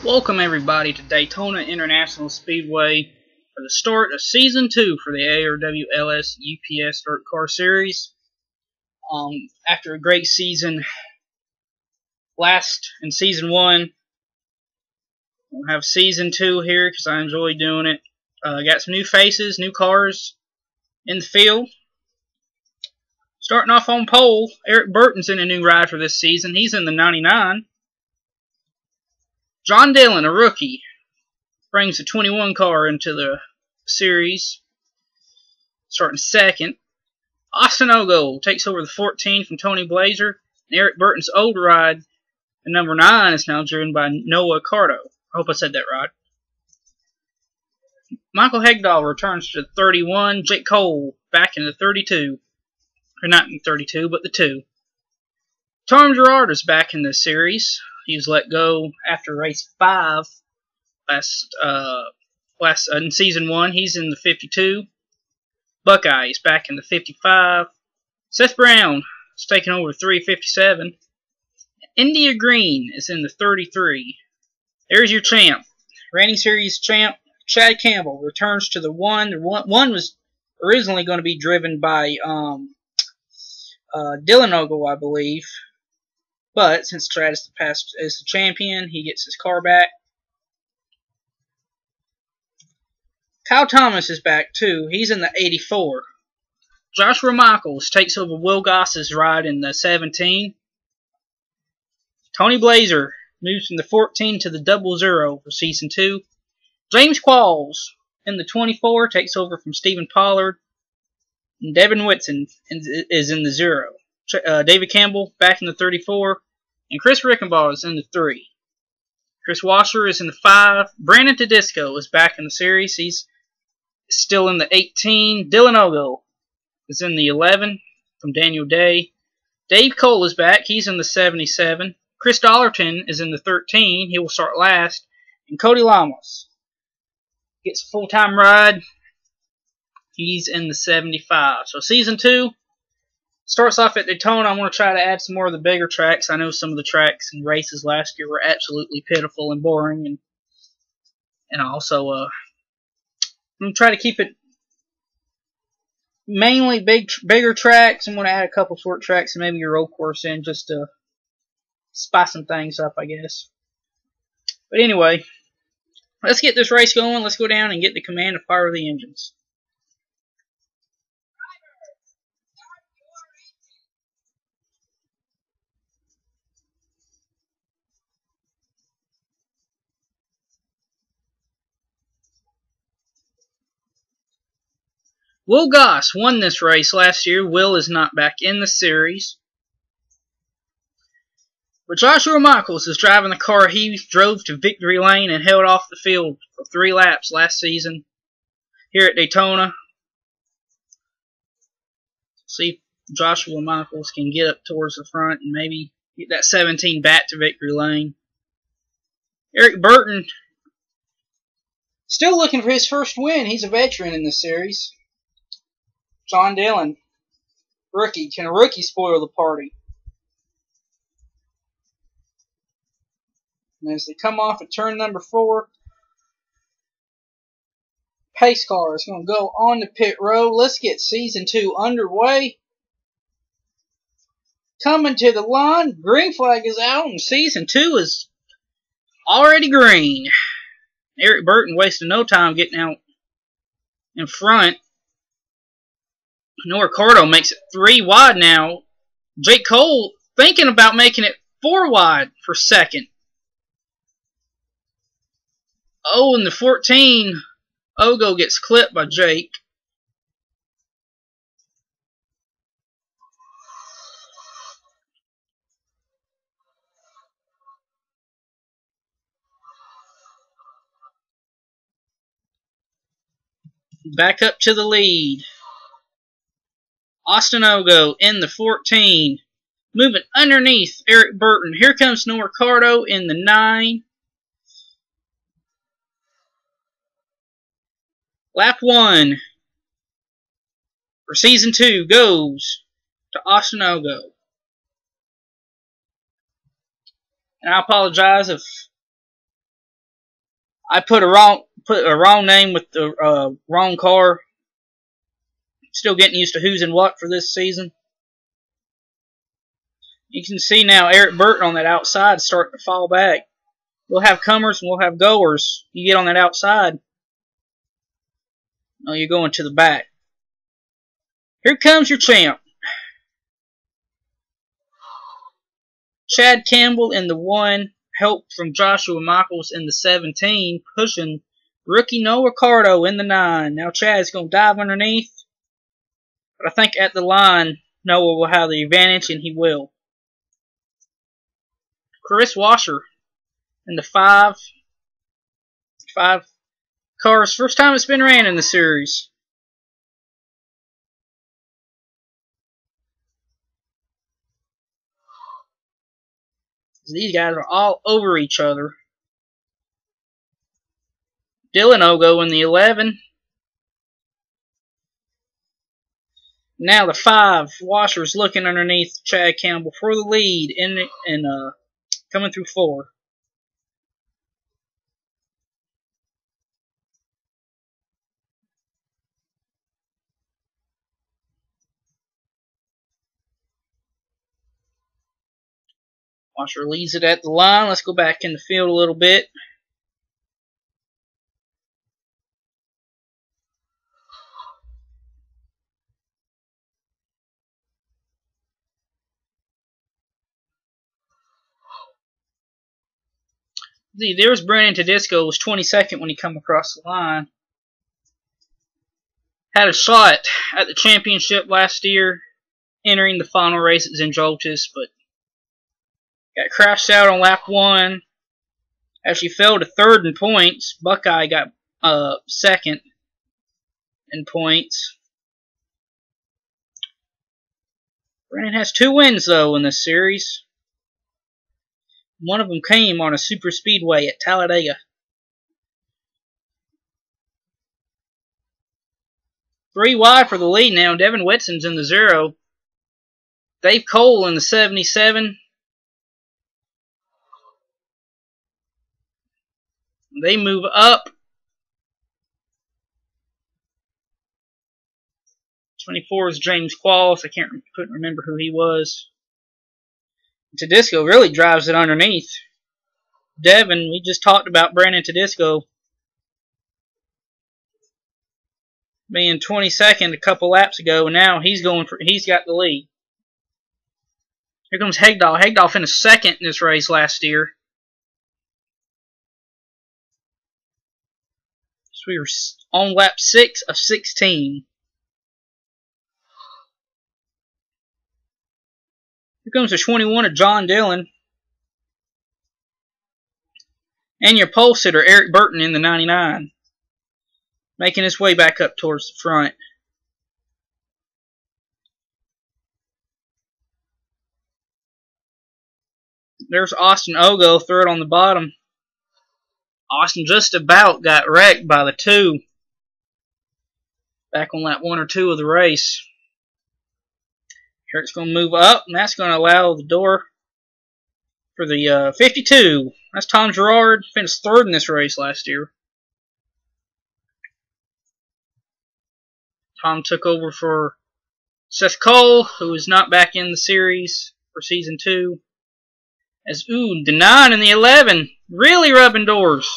Welcome everybody to Daytona International Speedway for the start of Season 2 for the ARWLS UPS Dirt Car Series. After a great season in Season 1, we'll have Season 2 here because I enjoy doing it. Got some new faces, new cars in the field. Starting off on pole, Eric Burton's in a new ride for this season. He's in the 99. John Dillon, a rookie, brings the 21 car into the series, starting second. Austin Ogo takes over the 14 from Tony Blaiser. And Eric Burton's old ride, the number 9, is now driven by Noah Kaarto. I hope I said that right. Michael Hegdahl returns to the 31. Jake Cole back in the 32. Or not in the 32, but the 2. Tom Gerard is back in the series. He was let go after race 5 in Season 1. He's in the 52. Buckeye is back in the 55. Seth Brown is taking over 357. India Green is in the 33. There's your champ. Reigning series champ Chad Campbell returns to the 1. The 1 was originally going to be driven by Dillon Ogo, I believe. But since Chad is the champion, he gets his car back. Kyle Thomas is back too. He's in the 84. Joshua Michaels takes over Will Goss's ride in the 17. Tony Blaiser moves from the 14 to the 00 for Season 2. James Qualls in the 24 takes over from Stephen Pollard. And Devin Witson is in the 0. David Campbell back in the 34. And Chris Reichen is in the 3. Kris Wascher is in the 5. Brandon Tudisco is back in the series. He's still in the 18. Dillon Ogo is in the 11 from Daniel Day. Dave Cole is back. He's in the 77. ChrisDolerton is in the 13. He will start last. And Cody Llamas gets a full-time ride. He's in the 75. So Season 2 starts off at Daytona. I want to try to add some more of the bigger tracks. I know some of the tracks and races last year were absolutely pitiful and boring. And also, I'm going to try to keep it mainly bigger tracks. I'm going to add a couple short tracks and maybe your road course in just to spice some things up, I guess. But anyway, let's get this race going. Let's go down and get the command to fire the engines. Will Goss won this race last year. Will is not back in the series. But Joshua Michaels is driving the car he drove to victory lane and held off the field for 3 laps last season here at Daytona. See if Joshua Michaels can get up towards the front and maybe get that 17 back to victory lane. Eric Burton still looking for his first win. He's a veteran in this series. John Dillon, rookie. Can a rookie spoil the party? And as they come off at turn number 4, pace car is going to go on the pit road. Let's get Season 2 underway. Coming to the line, green flag is out, and Season 2 is already green. Eric Burton wasting no time getting out in front. Noah Kaarto makes it 3 wide now. Jake Cole thinking about making it 4 wide for second. Oh, and the 14, Ogo gets clipped by Jake. Back up to the lead. Austin Ogo in the 14. Moving underneath Eric Burton. Here comes Noah Kaarto in the 9. Lap 1 for Season 2 goes to Austin Ogo. And I apologize if I put a wrong name with the wrong car. Still getting used to who's and what for this season. You can see now Eric Burton on that outside starting to fall back. We'll have comers and we'll have goers. You get on that outside. Oh, you're going to the back. Here comes your champ. Chad Campbell in the 1. Help from Joshua Michaels in the 17. Pushing rookie Noah Kaarto in the 9. Now Chad's going to dive underneath. But I think at the line, Noah will have the advantage, and he will. Kris Wascher in the 5. 5 cars. First time it's been ran in the series. These guys are all over each other. Dillon Ogo in the 11. Now the 5. Washer's looking underneath Chad Campbell for the lead and coming through 4. Washer leads it at the line. Let's go back in the field a little bit. See, there's Brandon Tudisco, was 22nd when he come across the line. Had a shot at the championship last year, entering the final races in Joltis, but got crashed out on lap 1. Actually fell to 3rd in points. Buckeye got 2nd in points. Brandon has 2 wins, though, in this series. One of them came on a super speedway at Talladega. 3 wide for the lead now. Devin Witson's in the 0. Dave Cole in the 77. They move up. 24 is James Qualls. I couldn't remember who he was. Tudisco really drives it underneath. Devin, we just talked about Brandon Tudisco being 22nd a couple laps ago, and now he's got the lead. Here comes Hegdahl. Hegdahl finished 2nd in this race last year. So we were on lap 6 of 16. Here comes the 21 of John Dillon. And your pole sitter, Eric Burton, in the 99. Making his way back up towards the front. There's Austin Ogo, 3rd on the bottom. Austin just about got wrecked by the 2. Back on lap 1 or 2 of the race. Here it's going to move up, and that's going to allow the door for the 52. That's Tom Gerard, finished 3rd in this race last year. Tom took over for Seth Cole, who is not back in the series for season 2. As the 9 and the 11 really rubbing doors.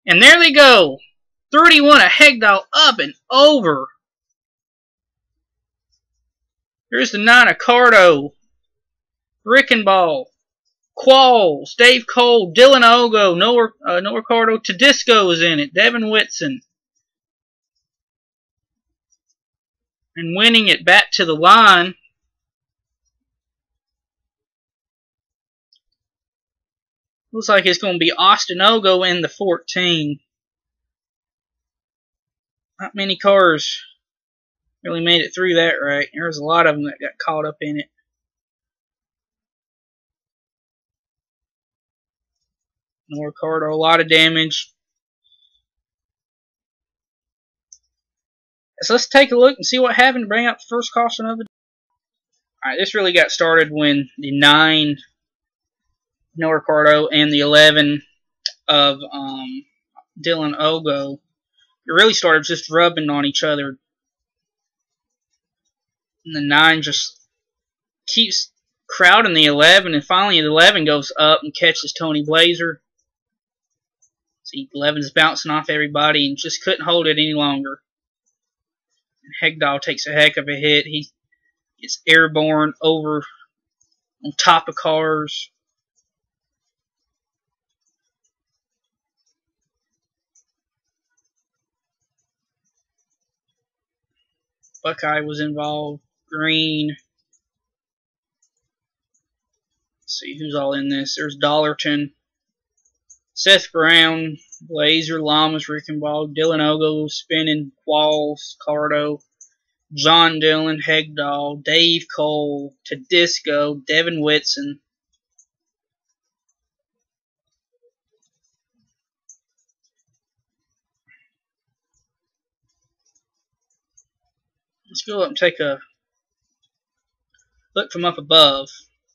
And there they go. 31 of Hegdahl up and over. Here's the 9 of Kaarto, Rickenball, Qualls, Dave Cole, Dillon Ogo, Noah Kaarto, Tudisco is in it, Devin Witson. And winning it back to the line. Looks like it's going to be Austin Ogo in the 14. Not many cars really made it through that right. There's a lot of them that got caught up in it. Noah Kaarto, a lot of damage. So let's take a look and see what happened to bring up the first caution of the day. Alright, this really got started when the 9 Noah Kaarto and the 11 of Dillon Ogo. It really started just rubbing on each other. And the 9 just keeps crowding the 11, and finally the 11 goes up and catches Tony Blaiser. See, 11's bouncing off everybody and just couldn't hold it any longer. And Hegdahl takes a heck of a hit. He gets airborne over on top of cars. Buckeye was involved. Green. Let's see who's all in this. There's Dolerton, Seth Brown, Blaiser, Llamas, Reichenbach, Dillon Ogo, spinning, Qualls, Kaarto, John Dillon, Hegdahl, Dave Cole, Tudisco, Devin Witson. Let's go up and take a look from up above.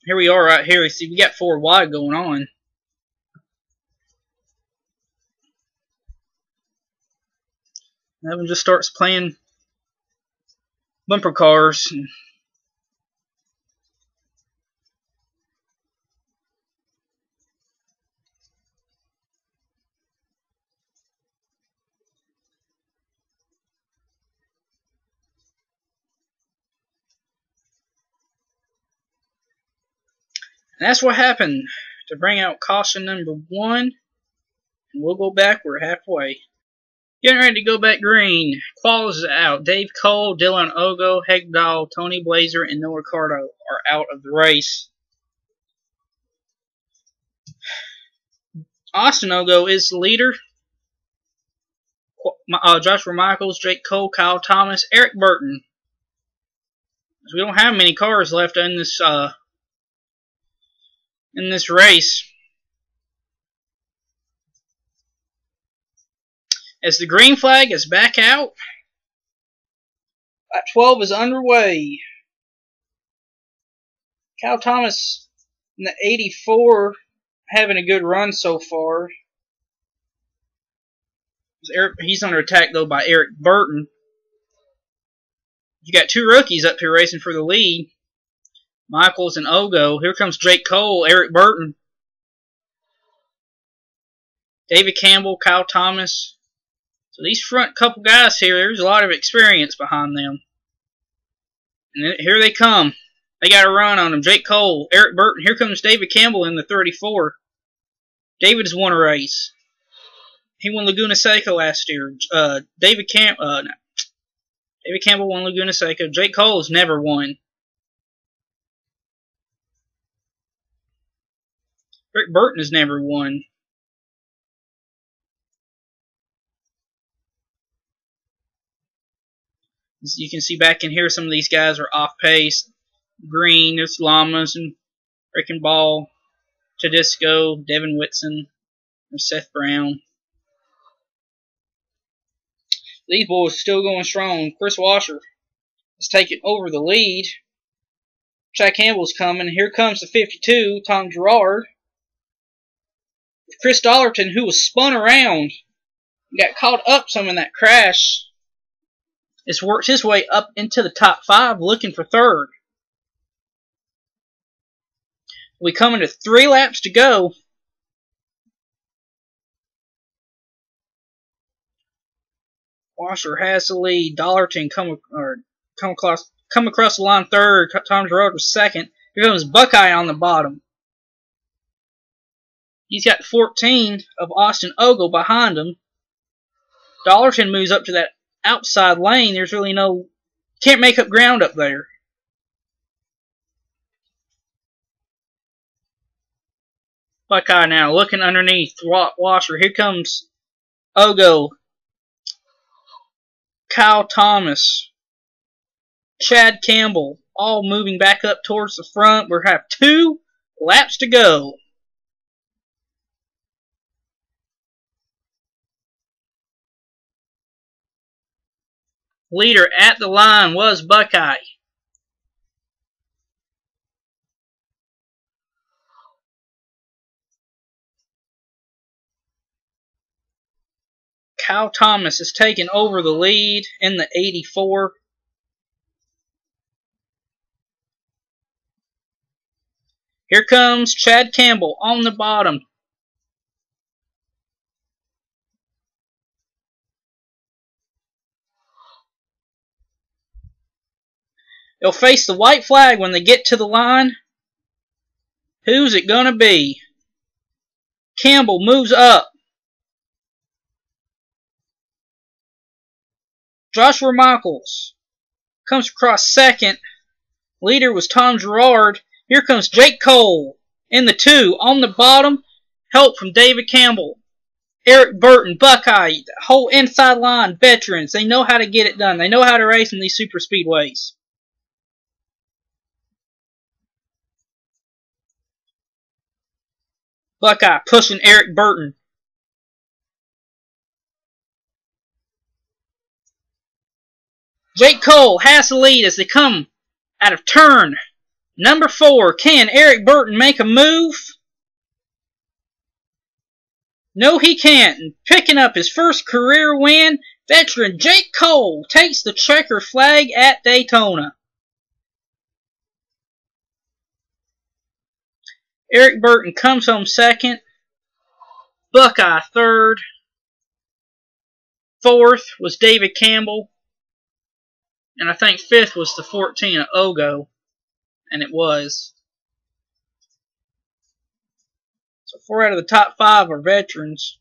Here we are right here. You see, we got 4 wide going on. Evan just starts playing bumper cars. And that's what happened to bring out caution number 1. And we'll go back. We're halfway. Getting ready to go back green. Qualls is out. Dave Cole, Dillon Ogo, Hegdahl, Tony Blaiser, and Noah Kaarto are out of the race. Austin Ogo is the leader. Joshua Michaels, Jake Cole, Kyle Thomas, Eric Burton. We don't have many cars left in this race. As the green flag is back out, lap 12 is underway. Kyle Thomas in the 84 having a good run so far. He's under attack though by Eric Burton. You got 2 rookies up here racing for the lead. Michaels and Ogo. Here comes Jake Cole, Eric Burton, David Campbell, Kyle Thomas. So these front couple guys here, there's a lot of experience behind them. And here they come. They got a run on them. Jake Cole, Eric Burton. Here comes David Campbell in the 34. David has won a race. He won Laguna Seca last year. David Campbell won Laguna Seca. Jake Cole has never won. Rick Burton has never won. As you can see back in here, some of these guys are off pace. Green, there's Llamas and Reichenbach, Tudisco, Devin Witson, there's Seth Brown. These boys are still going strong. Kris Wascher is taking over the lead. Chad Campbell's coming. Here comes the 52, Tom Gerard. ChrisDolerton, who was spun around, got caught up some in that crash, has worked his way up into the top 5, looking for 3rd. We come into 3 laps to go. Washer has the lead. Dolerton come across the line 3rd. Tom Gerard was 2nd. Here comes Buckeye on the bottom. He's got 14 of Austin Ogo behind him. Dolerton moves up to that outside lane. There's really can't make up ground up there. Buckeye now looking underneath Washer. Here comes Ogo, Kyle Thomas, Chad Campbell, all moving back up towards the front. We have 2 laps to go. Leader at the line was Buckeye. Kyle Thomas is taking over the lead in the 84. Here comes Chad Campbell on the bottom. They'll face the white flag when they get to the line. Who's it going to be? Campbell moves up. Joshua Michaels comes across second. Leader was Tom Gerard. Here comes Jake Cole in the 2. On the bottom, help from David Campbell. Eric Burton, Buckeye, the whole inside line, veterans. They know how to get it done. They know how to race in these super speedways. Buckeye pushing Eric Burton. Jake Cole has the lead as they come out of turn number 4. Can Eric Burton make a move? No, he can't. And picking up his first career win, veteran Jake Cole takes the checker flag at Daytona. Eric Burton comes home second. Buckeye third. Fourth was David Campbell. And I think fifth was the 14 of Ogo. And it was. So 4 out of the top 5 are veterans.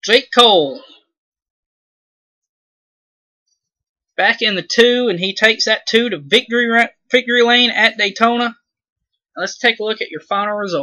Jake Cole. Back in the 2, and he takes that 2 to victory lane at Daytona. Now let's take a look at your final result.